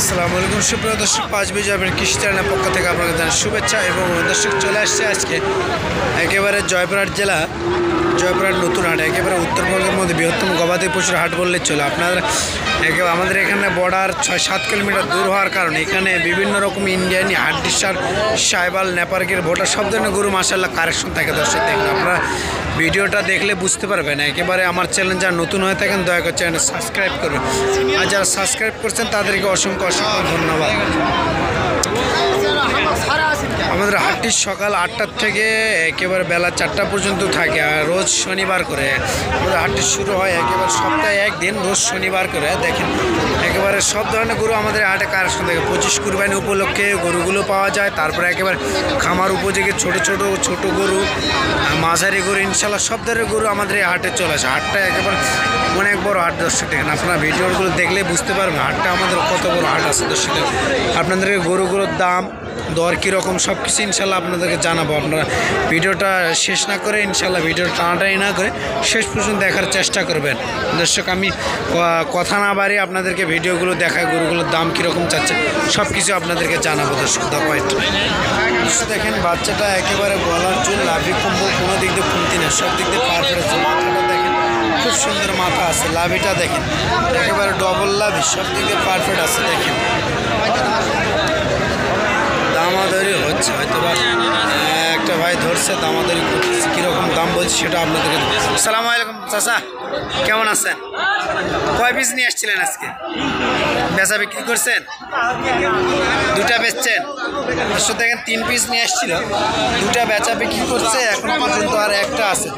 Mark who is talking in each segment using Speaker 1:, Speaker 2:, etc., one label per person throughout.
Speaker 1: আসসালামু আলাইকুম সুপ্রিয় দর্শক, পাঁচ বিজয়ের কৃষি চ্যানেলের পক্ষ থেকে আপনাকে জানাই শুভেচ্ছা। এবং দর্শক চলে আসছে আজকে একেবারে জয়পুরহাট জেলা, জয়পুরহাট নতুন হাট, একেবারে উত্তরবঙ্গের মধ্যে বৃহত্তম গবাদি পশুর হাট বললে চলে। আপনার একেবারে আমাদের এখানে বর্ডার 6-7 কিলোমিটার দূর হওয়ার কারণে এখানে বিভিন্ন রকম ইন্ডিয়ানি হাড্ডিসার, সাইবাল, নেপারগির, ভোটার সব ধরনের গরু মাশাআল্লাহ কালেকশন থাকে। দর্শক দেখুন, আপনারা ভিডিওটা দেখলে বুঝতে পারবেন। একেবারে আমার চ্যানেল যারা নতুন হয়ে থাকেন দয়া করে চ্যানেল সাবস্ক্রাইব করবেন, আর যারা সাবস্ক্রাইব করছেন তাদেরকে অসংখ্য অসংখ্য ধন্যবাদ। আমাদের হাটটি সকাল 8টার থেকে একেবারে বেলা 4টা পর্যন্ত থাকে, আর রোজ শনিবার করে আমাদের হাটটি শুরু হয়। একেবারে সপ্তাহে একদিন, রোজ শনিবার করে। দেখেন একেবারে সব ধরনের গরু আমাদের হাটে কালেকশন থাকে। 25 কুরবানি উপলক্ষে গরুগুলো পাওয়া যায়। তারপরে একেবারে খামার উপযোগী ছোট গরু, মাঝারি গরু, ইনশাল্লাহ সব ধরনের গরু আমাদের এই হাটে চলে আসে। হাটটা একেবারে অনেক বড় হাট। দর্শক দেখেন, আপনারা ভিডিওগুলো দেখলে বুঝতে পারবেন হাটটা আমাদের কত বড় হাট আছে। দর্শক আপনাদেরকে গরুগুলোর দাম দর কীরকম সব কিছু ইনশাল্লাহ আপনাদেরকে জানাবো। আপনারা ভিডিওটা শেষ না করে ইনশাল্লাহ ভিডিওটা টানাটানি না করে শেষ পর্যন্ত দেখার চেষ্টা করবেন। দর্শক আমি কথা না বাড়িয়ে আপনাদেরকে ভিডিওগুলো দেখায়, গরুগুলোর দাম কীরকম চাচ্ছে সব কিছু আপনাদেরকে জানাবো। দর্শক দেখেন বাচ্চাটা একেবারে গলার চুল, লাভি কম্বল, কোনো দিক দিয়ে কমতি নেই, সব দিক দিয়ে পার করেছে। মাথাটা দেখেন খুব সুন্দর মাথা আছে, লাভিটা দেখেন একেবারে ডবল লাভি, সব দিক দিয়ে পারফেক্ট আছে। দেখেন দামাদারি হচ্ছে, হয়তো বা একটা ভাই ধরছে, দামাদারি করতেছে, কীরকম দাম বলছে সেটা আপনাদেরকে। আসসালামু আলাইকুম চাচা, কেমন আছেন? কয় পিস নিয়ে আসছিলেন আজকে? বেচা বিক্রি করছেন? দুটা বেচছেন? আসলে দেখেন 3 পিস নিয়ে আসছিল, দুটা বেচা বিক্রি করছে, এখন পর্যন্ত আর একটা আছে।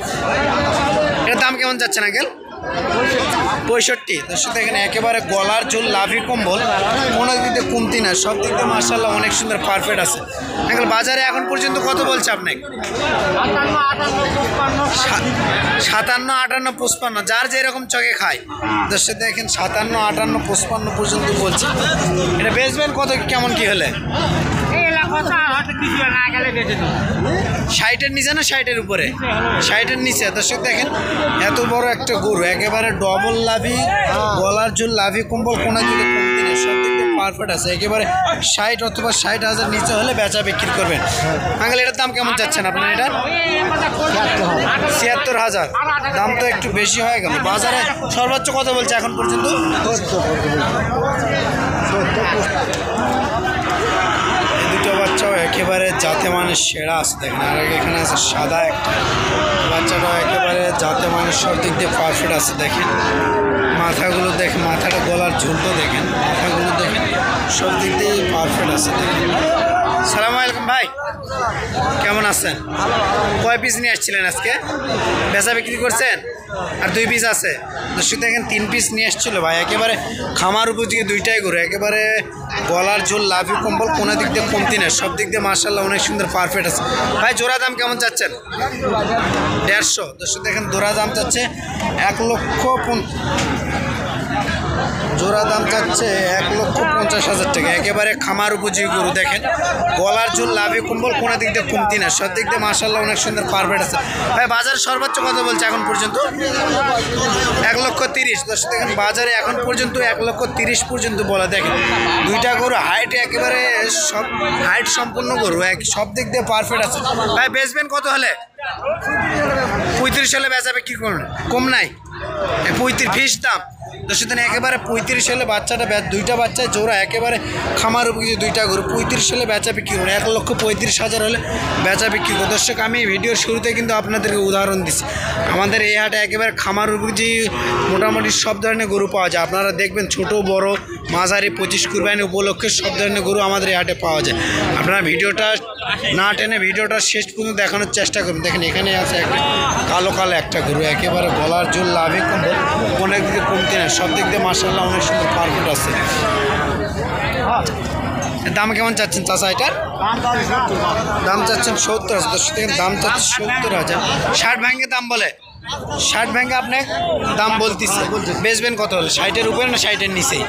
Speaker 1: এটার দাম কেমন যাচ্ছে না গেল? 65। দর্শক দেখেন একেবারে গলার ঝোল, লাভি কম্বল, কোনো দিক দিয়ে কমতি না, সব দিক দিয়ে মাশাআল্লাহ অনেক সুন্দর পারফেক্ট আছে। এখন বাজারে এখন পর্যন্ত কত বলছে আপনাকে? 57, 58, 55, যার যেরকম চকে খায়। দর্শক দেখেন 57, 58, 55 পর্যন্ত বলছে। এটা বেচবেন কত, কেমন কি হলে? 60-এর নিচে না 60-এর উপরে? 60-এর নিচে। দর্শক দেখেন এত বড় একটা গরু, একেবারে ডবল লাভি, গলার ঝুল, লাভি কম্বল, কোনো দিকে কমতি নেই, সব দিক দিয়ে পারফেক্ট আছে। একেবারে 60 অথবা 60,000 নিচে হলে বেচা বিক্রি করবেন। আঙ্কেল এটার দাম কেমন চাচ্ছেন আপনার? এটা 76,000। দাম তো একটু বেশি হয়ে গেল। বাজারে সর্বোচ্চ কত বলছে এখন পর্যন্ত? দুটো বাচ্চাও একেবারে যাতে মানে সেরা আছে। দেখেন আর এখানে আছে সাদা একটা, বাচ্চাটাও একেবারে যাতে মানে সব দিক দিয়ে পারফেক্ট আছে। দেখেন মাথাগুলো দেখেন, মাথাটা গলার ঝুলটো দেখেন, মাথাগুলো দেখেন সব দিক দিয়ে পারফেক্ট আছে। দেখেন সালামু আলাইকুম ভাই, কেমন আছেন? কয় পিস নিয়ে আসছিলেন আজকে? বেচা বিক্রি করছেন? আর 2 পিস আছে। দর্শক দেখেন 3 পিস নিয়ে আসছিল ভাই, একেবারে খামার উপযোগী দুইটাই গরু, একেবারে গলার ঝোল, লাভি কম্বল, কোনো দিক দিয়ে কমতি নেই, সব দিক দিয়ে মাশাআল্লাহ অনেক সুন্দর পারফেক্ট আছে। ভাই জোড়া দাম কেমন চাচ্ছেন? 150। দর্শক দেখেন জোড়া দাম চাচ্ছে 1 লক্ষ, জোড়া দাম চাচ্ছে 1,50,000 টাকা। একেবারে খামার উপযোগী গরু। দেখেন গলার ঝুল, লাভি কম্বল, কোনো দিক দিয়ে কমতি না, সব দিক দিয়ে মাশাআল্লাহ অনেক সুন্দর পারফেক্ট আছে। ভাই বাজারে সর্বোচ্চ কত বলছে এখন পর্যন্ত? 1,30,000। দর্শক দেখেন বাজারে এখন পর্যন্ত 1,30,000 পর্যন্ত বলা। দেখেন দুইটা গরু হাইট একেবারে সব হাইট সম্পূর্ণ গরু, সব দিক দিয়ে পারফেক্ট আছে। ভাই বেচবেন কত হলে? 35 হলে বেচা বিক্রি করুন, কম নাই? 35 ফিস দাম। দর্শক একেবারে 35 হলে বাচ্চাটা, দুইটা বাচ্চা জোড়া, একেবারে খামার উপযোগী দুইটা গরু, 35 হলে বেচা বিক্রি করুন। 1,35,000 হলে বেচা বিক্রি করুন। দর্শক আমি ভিডিওর শুরুতে কিন্তু আপনাদেরকে উদাহরণ দিচ্ছি, আমাদের এই হাটে একেবারে খামার উপযোগী মোটামুটি সব ধরনের গরু পাওয়া যায়। আপনারা দেখবেন ছোট বড় মাঝারি 25 কুরবানি উপলক্ষে সব ধরনের গরু আমাদের এই হাটে পাওয়া যায়। আপনারা ভিডিওটা না টেনে ভিডিওটা শেষ পর্যন্ত দেখানোর চেষ্টা করুন। দেখেন এখানে আছে একটা কালো একটা গরু, একেবারে গলার ঝোল, লাভি কম্বল, অনেক দিকে কমতি না, সব দিক দিয়ে মাশাআল্লাহ অনেক সুন্দর পারফেক্ট আছে। দাম কেমন চাচ্ছেন চাচা এটার? দাম চাচ্ছেন 70,000। দাম চাচ্ছে 70,000। 60 ভাঙে দাম বলে 60 ভেঙে আপনি দাম বলতেছে, বেচবেন কত হলে? 60-এর উপরে না 60-এর নিচেই?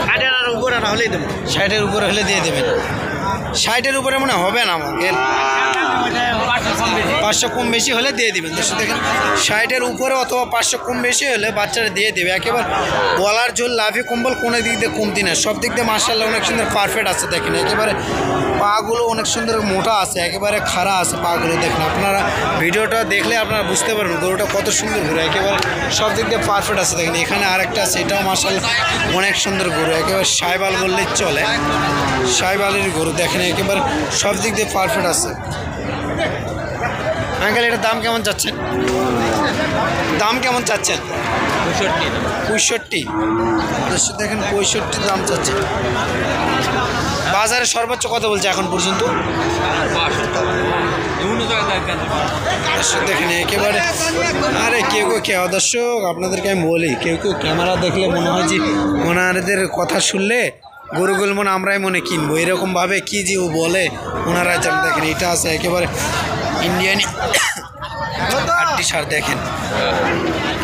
Speaker 2: 60-এর উপরে না হলেই দেবো।
Speaker 1: 60-এর উপরে হলে দিয়ে দেবেন। 60-এর উপরে মনে হবে না আমাকে, 500 কম বেশি হলে দিয়ে দিবেন। দর্শক দেখেন 60-এর উপরে অথবা 500 কম বেশি হলে বাচ্চারা দিয়ে দেবে। একেবারে গলার ঝোল লাভি কম্বল কোনো দিক দিয়ে কমতি না, সব দিক দিয়ে মার্শাল্লাহ অনেক সুন্দর পারফেক্ট আছে। দেখেন একেবারে পাগুলো অনেক সুন্দর মোটা আছে, একেবারে খাড়া আছে পাগুলো। দেখেন আপনারা ভিডিওটা দেখলে আপনারা বুঝতে পারবেন গরুটা কত সুন্দর গরু, একেবারে সব দিক দিয়ে পারফেক্ট আছে। দেখেন এখানে আরেকটা আছে, এটাও মার্শাল্লাহ অনেক সুন্দর গরু, একেবারে সাইবাল বললেই চলে, সাইবালের গরু। দেখেন একেবারে সব দিক দিয়ে পারফেক্ট আছে। আঙ্কেল এটার দাম কেমন চাচ্ছেন? দাম কেমন চাচ্ছেন? 65। দেখেন 65 দাম চাচ্ছে। বাজারে সর্বোচ্চ কত বলছে এখন পর্যন্ত? দেখেন একেবারে, আরে কেউ দর্শক আপনাদেরকে আমি বলি, কেউ ক্যামেরা দেখলে মনে হয় যে ওনাদের কথা শুনলে গরুগুলো মনে আমরাই মনে কিনবো, এরকমভাবে কি যে ও বলে ওনারা জান। দেখেন এটা আছে একেবারে ইন্ডিয়ান হাড্ডি সার। দেখেন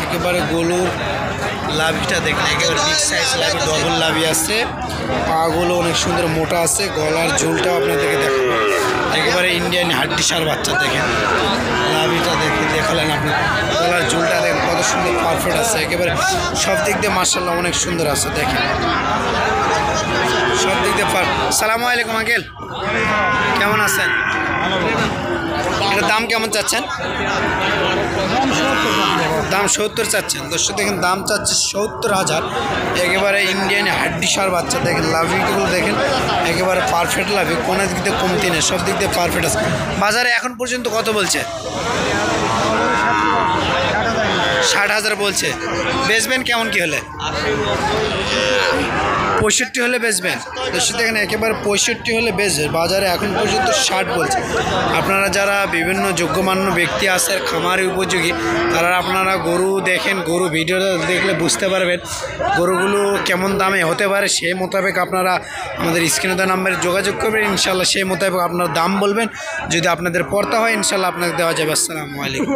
Speaker 1: একেবারে গরুর লাভিটা দেখেন একেবারে বিগ সাইজ লাভি, ডবল লাভি আছে, পাগুলো অনেক সুন্দর মোটা আছে, গলার ঝোলটাও আপনাদেরকে দেখাবো, একেবারে ইন্ডিয়ান হাড্ডি সার বাচ্চা। দেখেন লাভিটা দেখালেন আপনি, গলার ঝোলটা দেখেন কত সুন্দর পারফেক্ট আছে, একেবারে সব দিক দিয়ে মার্শাল্লাহ অনেক সুন্দর আছে। দেখেন সব দিক দিয়ে সালামু আলাইকুম আঙ্কেল, কেমন আছেন? এটার দাম কেমন চাচ্ছেন? দাম 70 চাচ্ছেন। দর্শক দেখেন দাম চাচ্ছে 70,000। একেবারে ইন্ডিয়ান হাড্ডি সার বাচ্চা। দেখেন লাভিগুলো দেখেন একেবারে পারফেক্ট লাভি, কোনো দিক দিয়ে কমতি নেই, সব দিক দিয়ে পারফেক্ট আছে। বাজারে এখন পর্যন্ত কত বলছে? 60,000 বলছে। বেচবেন কেমন কি হলে? 65 হলে বেচবেন। দর্শক দেখেন একেবারে 65 হলে বেচবে। বাজারে এখন পর্যন্ত 60 বলছে। আপনারা যারা বিভিন্ন যোগ্যমান্য ব্যক্তি আছে খামারে উপযোগী, তারা আপনারা গরু দেখেন, গরু ভিডিওটা দেখলে বুঝতে পারবেন গরুগুলো কেমন দামে হতে পারে। সেই মোতাবেক আপনারা আমাদের স্ক্রিনে দেওয়া নাম্বারে যোগাযোগ করবেন, ইনশাল্লাহ সেই মোতাবেক আপনারা দাম বলবেন। যদি আপনাদের পড়তা হয় ইনশাল্লাহ আপনাকে দেওয়া যাবে। আসসালামু আলাইকুম।